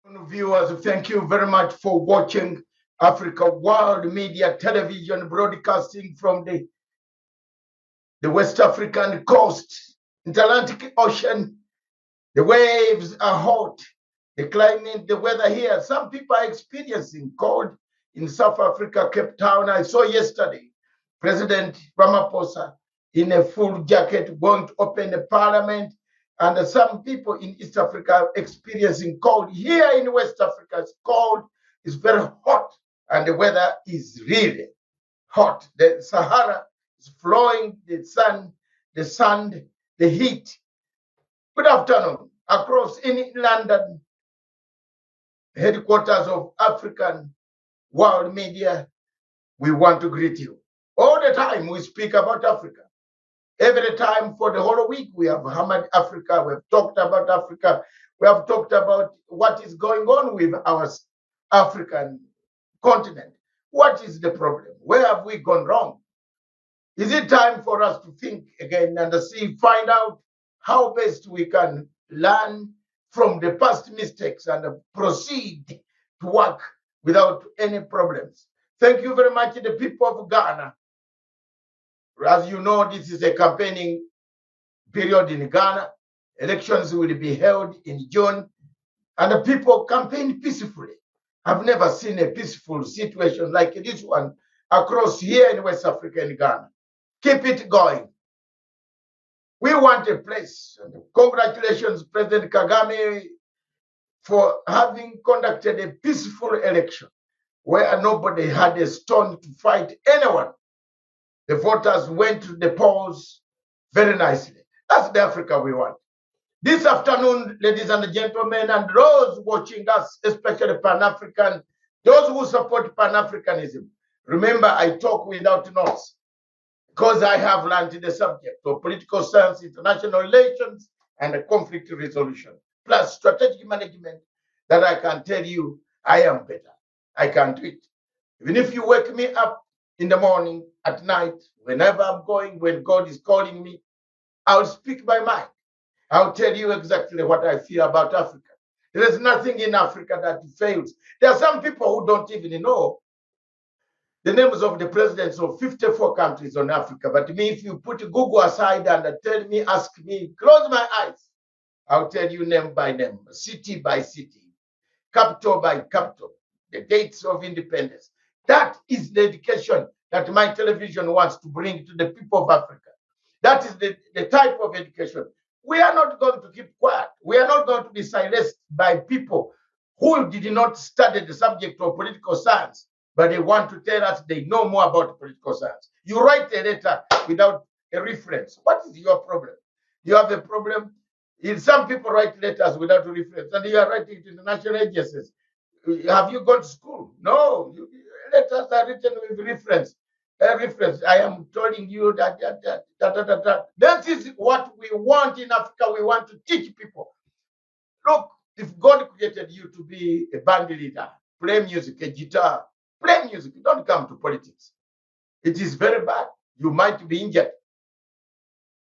Viewers, thank you very much for watching Africa World Media Television broadcasting from the West African coast, Atlantic Ocean. The waves are hot. The climate, the weather here. Some people are experiencing cold in South Africa, Cape Town. I saw yesterday President Ramaphosa in a full jacket going to open the parliament. And some people in East Africa are experiencing cold. Here in West Africa, it's cold, it's very hot, and the weather is really hot. The Sahara is flowing, the sun, the sand, the heat. Good afternoon. Across in London, headquarters of African World Media, we want to greet you. All the time we speak about Africa. Every time for the whole week, we have hammered Africa. We've talked about Africa. We have talked about what is going on with our African continent. What is the problem? Where have we gone wrong? Is it time for us to think again and find out how best we can learn from the past mistakes and proceed to work without any problems? Thank you very much, the people of Ghana. As you know, this is a campaigning period in Ghana. Elections will be held in June, and the people campaign peacefully. I've never seen a peaceful situation like this one across here in West Africa and Ghana. Keep it going. We want a place. And congratulations, President Kagame, for having conducted a peaceful election where nobody had a stone to fight anyone. The voters went to the polls very nicely. That's the Africa we want. This afternoon, ladies and gentlemen, and those watching us, especially Pan-African, those who support Pan-Africanism, remember I talk without notes because I have learned the subject of political science, international relations, and conflict resolution, plus strategic management, that I can tell you I am better. I can do it. Even if you wake me up in the morning, at night, whenever I'm going, when God is calling me, I'll speak my mind. I'll tell you exactly what I feel about Africa. There is nothing in Africa that fails. There are some people who don't even know the names of the presidents of 54 countries on Africa. But me, if you put Google aside and tell me, ask me, close my eyes, I'll tell you name by name, city by city, capital by capital, the dates of independence. That is the education that my television wants to bring to the people of Africa. That is the type of education. We are not going to keep quiet. We are not going to be silenced by people who did not study the subject of political science, but they want to tell us they know more about political science. You write a letter without a reference. What is your problem? You have a problem. Some people write letters without a reference, and you are writing to international agencies. Have you gone to school? No. Letters are written with reference. Reference. I am telling you that. That is what we want in Africa. We want to teach people. Look, if God created you to be a band leader, play music, a guitar, play music. Don't come to politics. It is very bad. You might be injured.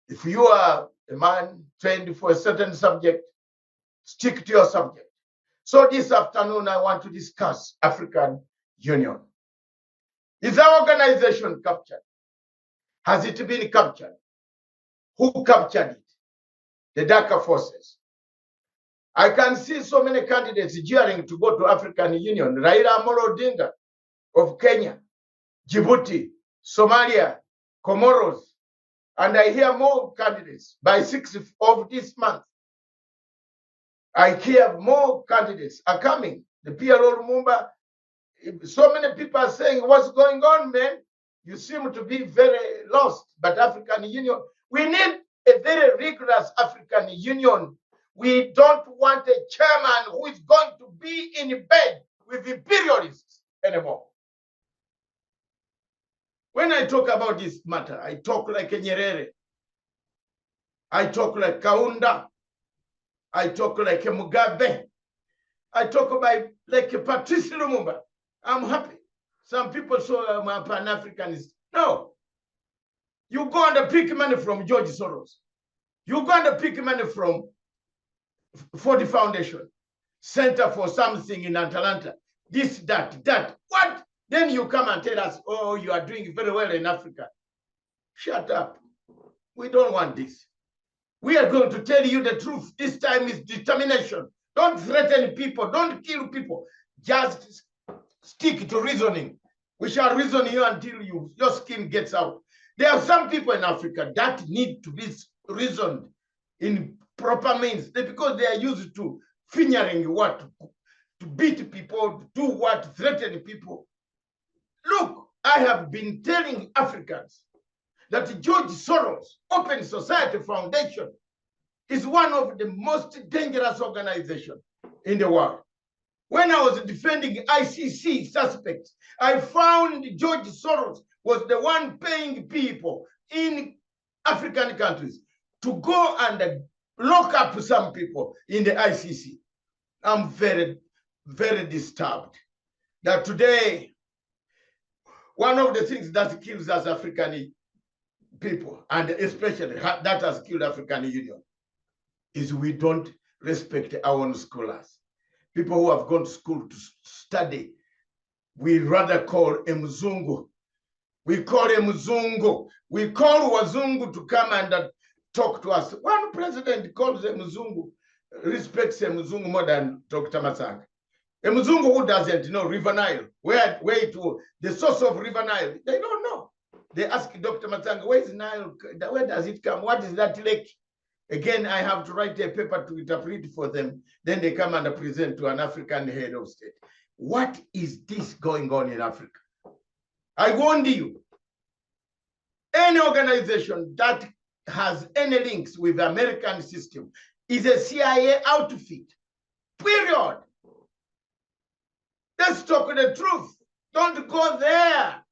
If you are a man trained for a certain subject, stick to your subject. So this afternoon, I want to discuss African Union. Is our organization captured? Has it been captured? Who captured it? The darker forces. I can see so many candidates jeering to go to African Union. Raila Amolo Odinga of Kenya, Djibouti, Somalia, Comoros, and I hear more candidates by 6th of this month. I hear more candidates are coming. The PLO Lumumba, so many people are saying, what's going on, man? You seem to be very lost. But African Union, we need a very rigorous African Union. We don't want a chairman who is going to be in bed with imperialists anymore. When I talk about this matter, I talk like a Nyerere. I talk like Kaunda. I talk like a Mugabe. I talk about like a Patrice Lumumba. I'm happy. Some people say I'm a Pan-Africanist. No. You go and pick money from George Soros. You go and pick money from Ford Foundation. center for something in Atlanta, this, that. What? Then you come and tell us, oh, you are doing very well in Africa. Shut up. We don't want this. We are going to tell you the truth. This time is determination. Don't threaten people. Don't kill people. Just stick to reasoning. We shall reason you until your skin gets out. There are some people in Africa that need to be reasoned in proper means because they are used to fingering what, to beat people, to do what, threaten people. Look, I have been telling Africans that George Soros Open Society Foundation is one of the most dangerous organizations in the world. When I was defending ICC suspects, I found George Soros was the one paying people in African countries to go and lock up some people in the ICC. I'm very, very disturbed that today, one of the things that kills us African people, and especially that has killed African Union, is we don't respect our own scholars. People who have gone to school to study, we rather call a Mzungu. We call a Mzungu. We call Wazungu to come and talk to us. One president calls a Mzungu, respects a Mzungu more than Dr. Masanga. A Mzungu who doesn't know River Nile, where it was, the source of River Nile, they don't know. They ask Dr. Masanga, where is Nile? Where does it come? What is that lake? Again, I have to write a paper to interpret for them. Then they come and present to an African head of state. What is this going on in Africa? I warned you. Any organization that has any links with the American system is a CIA outfit. Period. Let's talk the truth. Don't go there.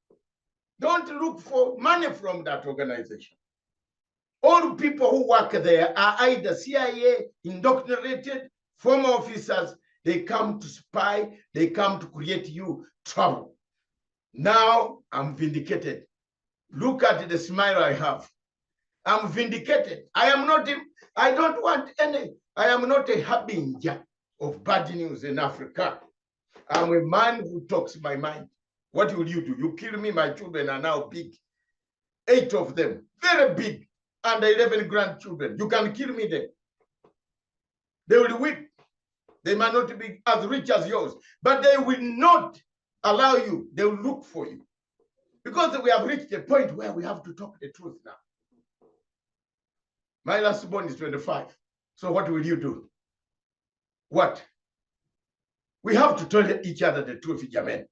Don't look for money from that organization. All people who work there are either CIA indoctrinated, former officers. They come to spy. They come to create you trouble. Now I'm vindicated. Look at the smile I have. I'm vindicated. I don't want any. I am not a harbinger of bad news in Africa. I'm a man who talks my mind. What will you do? You kill me, my children are now big. 8 of them, very big. And 11 grandchildren. You can kill me then. They will weep. They might not be as rich as yours, but they will not allow you. They will look for you. Because we have reached a point where we have to talk the truth now. My last born is 25. So what will you do? What? We have to tell each other the truth, Jamen.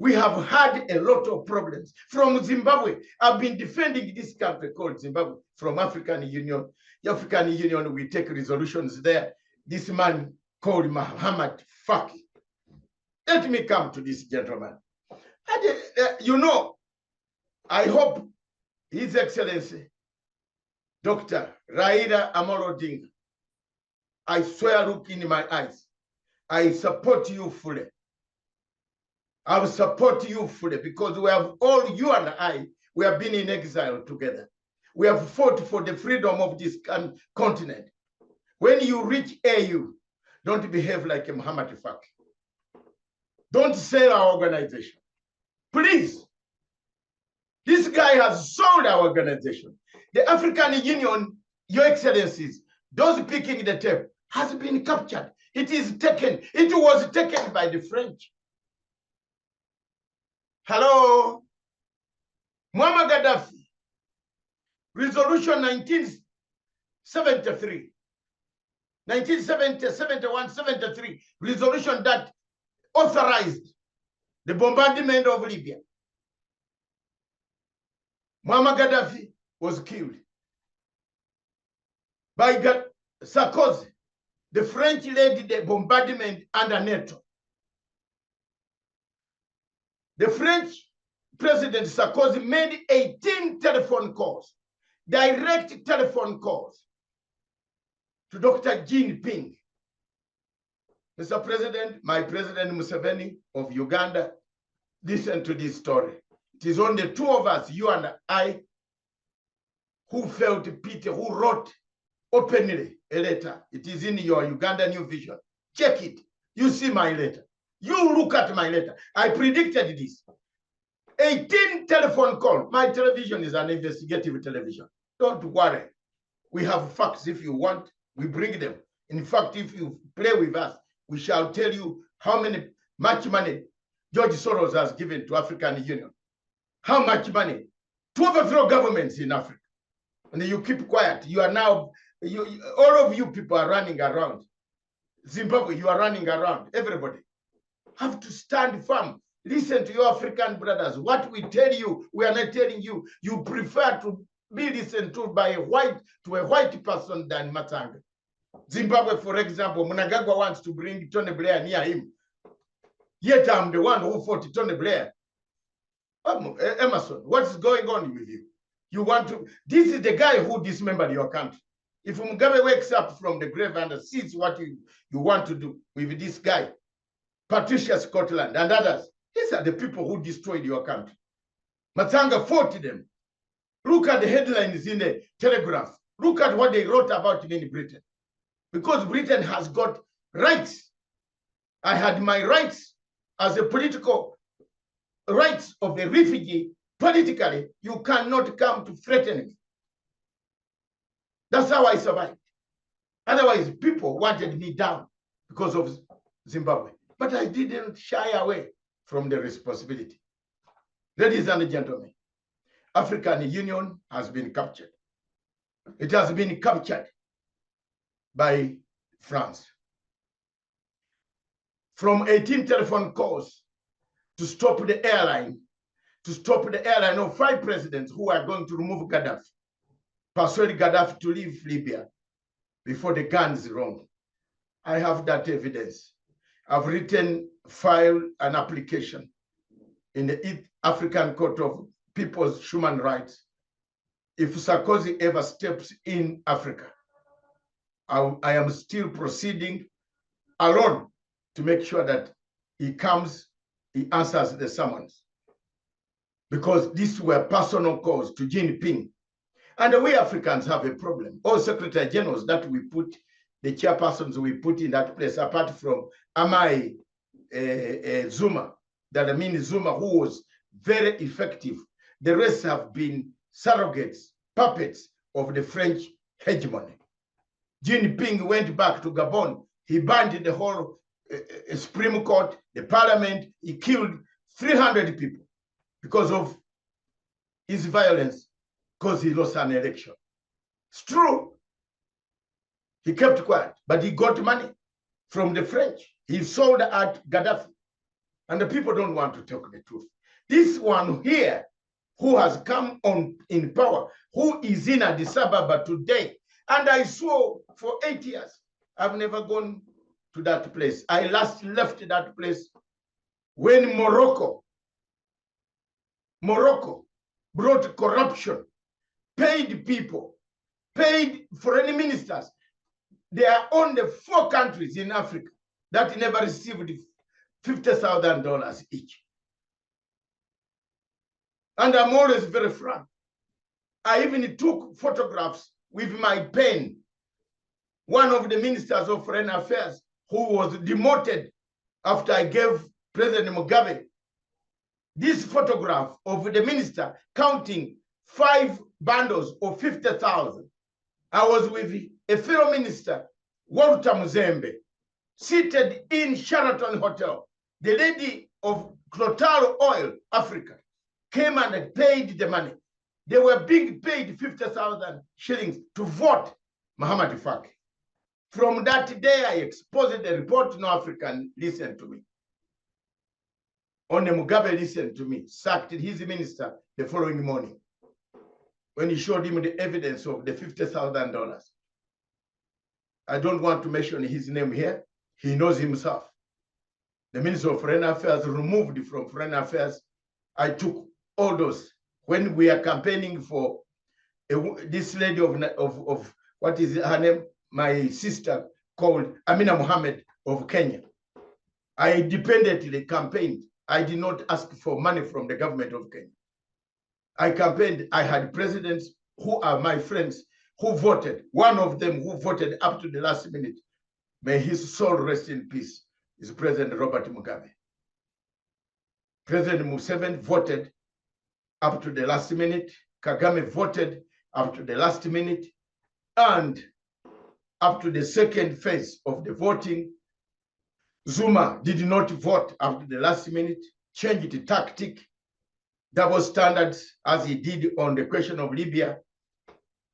We have had a lot of problems from Zimbabwe. I've been defending this country called Zimbabwe from African Union. The African Union, we take resolutions there. This man called Muhammad Faki. Let me come to this gentleman. I hope His Excellency, Dr. Raila Amolo Odinga, I swear, look in my eyes, I support you fully. I will support you fully because we have all, you and I, we have been in exile together. We have fought for the freedom of this continent. When you reach AU, don't behave like a Muhammad Faki. Don't sell our organization. Please. This guy has sold our organization. The African Union, Your Excellencies, those picking the tape, has been captured. It is taken. It was taken by the French. Hello? Muammar Gaddafi, Resolution 1973, 1970, 71, 73, resolution that authorized the bombardment of Libya. Muammar Gaddafi was killed by Sarkozy. The French led the bombardment under NATO. The French President Sarkozy made 18 telephone calls, direct telephone calls to Dr. Jean Ping. Mr. President, my President Museveni of Uganda, listen to this story. It is only 2 of us, you and I, who felt pity, who wrote openly a letter. It is in your Uganda New Vision. Check it. You see my letter. You look at my letter. I predicted this. 18 telephone calls. My television is an investigative television. Don't worry. We have facts. If you want, we bring them. In fact, if you play with us, we shall tell you how much money George Soros has given to African Union. How much money to overthrow governments in Africa. And you keep quiet. You are now, all of you people are running around. Zimbabwe, you are running around. Everybody have to stand firm. Listen to your African brothers. What we tell you, we are not telling you. You prefer to be listened to by a white person than Matanga. Zimbabwe, for example, Mnangagwa wants to bring Tony Blair near him. Yet I'm the one who fought Tony Blair. Emerson, what is going on with you? You want to, this is the guy who dismembered your country. If Mugabe wakes up from the grave and sees what you want to do with this guy, Patricia Scotland and others, these are the people who destroyed your country. Matanga fought them. Look at the headlines in the Telegraph. Look at what they wrote about him in Britain. Because Britain has got rights. I had my rights as a political rights of a refugee. Politically, you cannot come to threaten me. That's how I survived. Otherwise, people wanted me down because of Zimbabwe. But I didn't shy away from the responsibility. Ladies and gentlemen, African Union has been captured. It has been captured by France. From 18 telephone calls to stop the airline, of 5 presidents who are going to remove Gaddafi, persuade Gaddafi to leave Libya before the guns run. I have that evidence. I've filed an application in the African Court of People's Human Rights. If Sarkozy ever steps in Africa, I am still proceeding alone to make sure that he answers the summons. Because these were personal calls to Jinping. And we Africans have a problem. All secretary generals that we put, the chairpersons we put in that place, apart from Amai Zuma, that I mean Zuma, who was very effective. The rest have been surrogates, puppets of the French hegemony. Jinping went back to Gabon. He banned the whole Supreme Court, the parliament. He killed 300 people because of his violence, because he lost an election. It's true. He kept quiet, but he got money from the French. He sold at Gaddafi. And the people don't want to talk the truth. This one here, who has come on in power, who is in Addis Ababa today, and I saw for 8 years, I've never gone to that place. I last left that place when Morocco brought corruption, paid people, paid foreign ministers. There are only 4 countries in Africa that never received $50,000 each. And I'm always very frank. I even took photographs with my pen. One of the ministers of foreign affairs who was demoted after I gave President Mugabe this photograph of the minister counting 5 bundles of 50,000. I was with a fellow minister, Walter Muzembe, seated in Sheraton Hotel. The lady of Total Oil Africa came and paid the money. They were being paid 50,000 shillings to vote Muhammad Faki. From that day, I exposed the report. No African listened to me. Only Mugabe listened to me, sacked his minister the following morning when he showed him the evidence of the $50,000. I don't want to mention his name here. He knows himself. The Minister of Foreign Affairs removed from Foreign Affairs. I took all those. When we are campaigning for this lady of what is her name? My sister called Amina Mohammed of Kenya. I independently campaigned. I did not ask for money from the government of Kenya. I campaigned. I had presidents who are my friends who voted. One of them who voted up to the last minute. May his soul rest in peace. is President Robert Mugabe. President Museveni voted up to the last minute. Kagame voted up to the last minute. And up to the second phase of the voting, Zuma did not vote up to the last minute, changed the tactic, double standards, as he did on the question of Libya.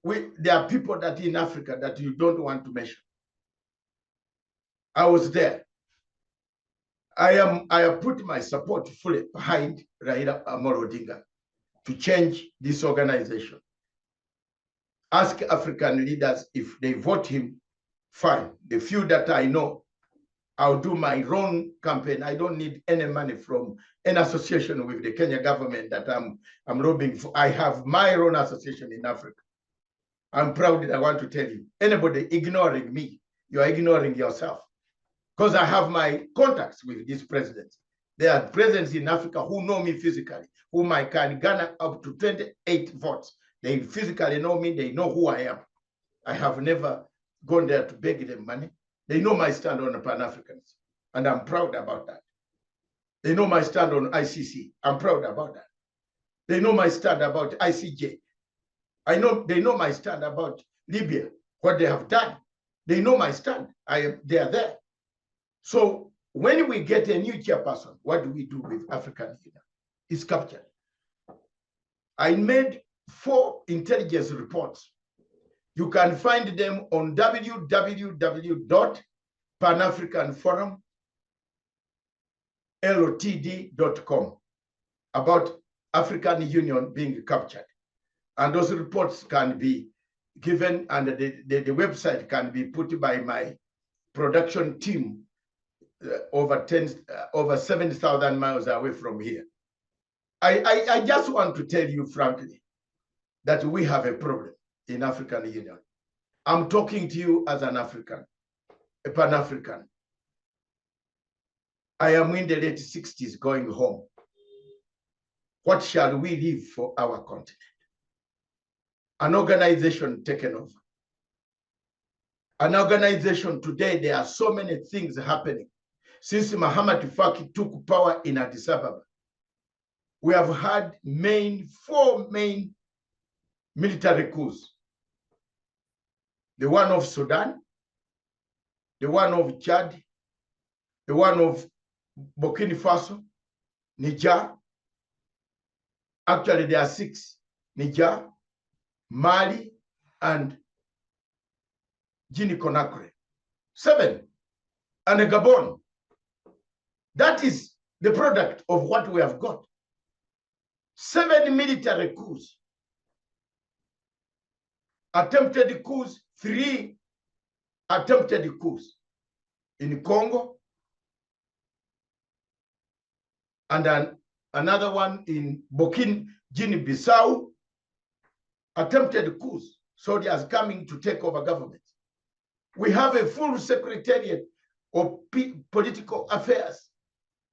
There are people that in Africa that you don't want to mention. I was there. I have put my support fully behind Raila Amolo Odinga to change this organization. Ask African leaders if they vote him, fine. The few that I know, I'll do my own campaign. I don't need any money from an association with the Kenya government that I'm lobbying for. I have my own association in Africa. I'm proud that I want to tell you, anybody ignoring me, you are ignoring yourself. Because I have my contacts with these presidents. There are presidents in Africa who know me physically, whom I can garner up to 28 votes. They physically know me, they know who I am. I have never gone there to beg them money. They know my stand on Pan-Africans, and I'm proud about that. They know my stand on ICC. I'm proud about that. They know my stand about ICJ. They know my stand about Libya, what they have done. They know my stand. They are there. So when we get a new chairperson, what do we do with African Union? It's captured. I made 4 intelligence reports. You can find them on www.panafricanforumltd.com about African Union being captured. And those reports can be given, and the website can be put by my production team over 7,000 miles away from here. I just want to tell you frankly that we have a problem in African Union. I'm talking to you as an African, a Pan-African. I am in the late 60s going home. What shall we leave for our continent? An organization taken over. An organization today, there are so many things happening. Since Muhammad Faki took power in Addis Ababa, we have had 4 main military coups. The one of Sudan, the one of Chad, the one of Burkina Faso, Niger. Actually, there are 6. Niger, Mali, and Guinea-Conakry. 7. And Gabon. That is the product of what we have got. 7 military coups. Attempted coups, 3 attempted coups in Congo, and then another one in Guinea-Bissau. Attempted coups, soldiers coming to take over government. We have a full secretariat of political affairs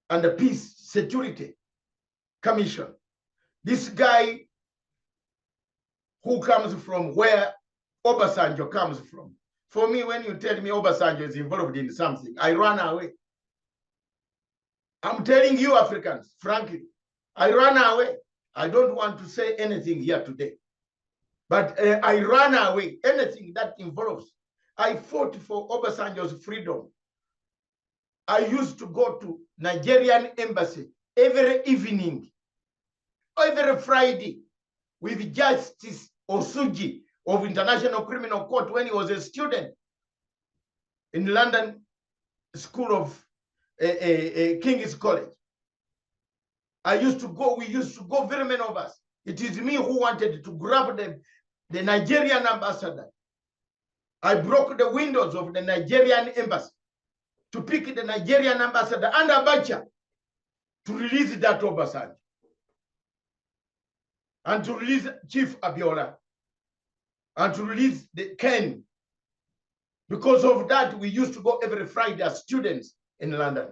and the Peace Security Commission. This guy who comes from where Obasanjo comes from. For me, when you tell me Obasanjo is involved in something, I run away. I'm telling you Africans, frankly, I run away. I don't want to say anything here today. But I ran away, anything that involves. I fought for Obasanjo's freedom. I used to go to Nigerian embassy every evening, every Friday, with Justice Osuji of International Criminal Court when he was a student in London School of King's College. We used to go, very many of us. It is me who wanted to grab the Nigerian ambassador. I broke the windows of the Nigerian embassy to pick the Nigerian ambassador and Abacha to release that Obasanjo and to release Chief Abiola and to release the Ken. Because of that, we used to go every Friday as students in London.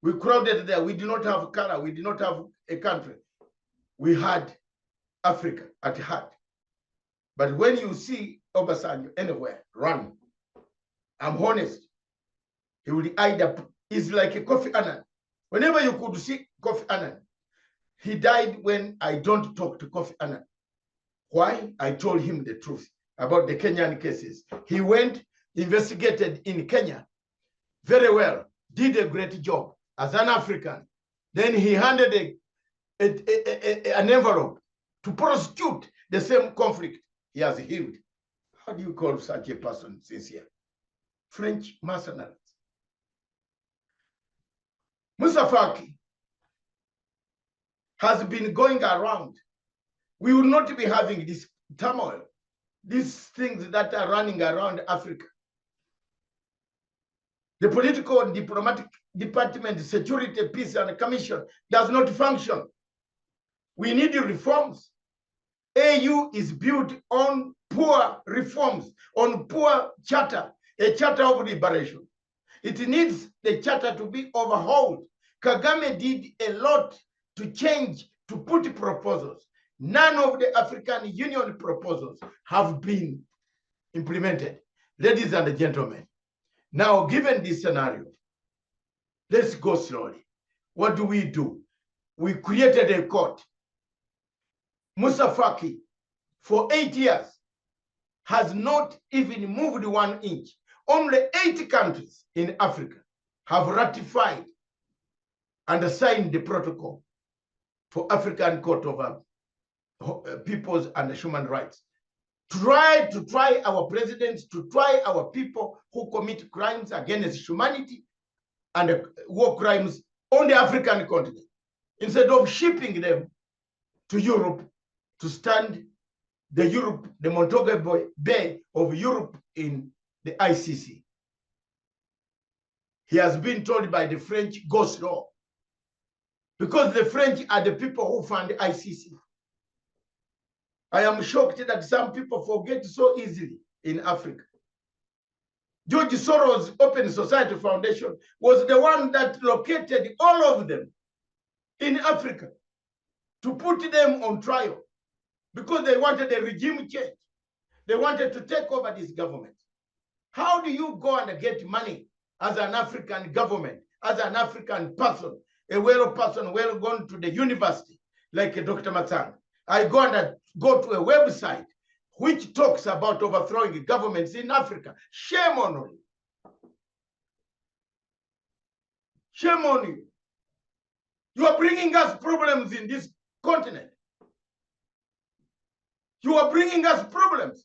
We crowded there. We did not have color. We did not have a country. We had Africa at heart. But when you see Obasanjo anywhere, run. I'm honest. He will either is like a Kofi Annan. Whenever you could see Kofi Annan, he died when I don't talk to Kofi Annan. Why? I told him the truth about the Kenyan cases. He went, investigated in Kenya very well, did a great job as an African. Then he handed an envelope to prosecute the same conflict he has healed. How do you call such a person sincere? French mercenaries. Moussa Faki has been going around. We will not be having this turmoil, these things that are running around Africa. The political and diplomatic department, security, peace, and commission does not function. We need reforms. AU is built on poor reforms, on poor charter, a charter of liberation. It needs the charter to be overhauled. Kagame did a lot to change, to put proposals. None of the African Union proposals have been implemented. Ladies and gentlemen, now given this scenario, let's go slowly. What do? We created a court. Moussa Faki, for 8 years, has not even moved 1 inch. Only 80 countries in Africa have ratified and signed the protocol for African Court of Peoples and Human Rights. Try our presidents, to try our people who commit crimes against humanity and war crimes on the African continent, instead of shipping them to Europe to stand the Montague Bay of Europe in the ICC. He has been told by the French, go slow, because the French are the people who fund the ICC. I am shocked that some people forget so easily in Africa. George Soros Open Society Foundation was the one that located all of them in Africa to put them on trial because they wanted a regime change. They wanted to take over this government. How do you go and get money as an African government, as an African person, a well person, well gone to the university, like Dr. Matsang? I go to a website which talks about overthrowing governments in Africa. Shame on you. Shame on you. You are bringing us problems in this continent. You are bringing us problems.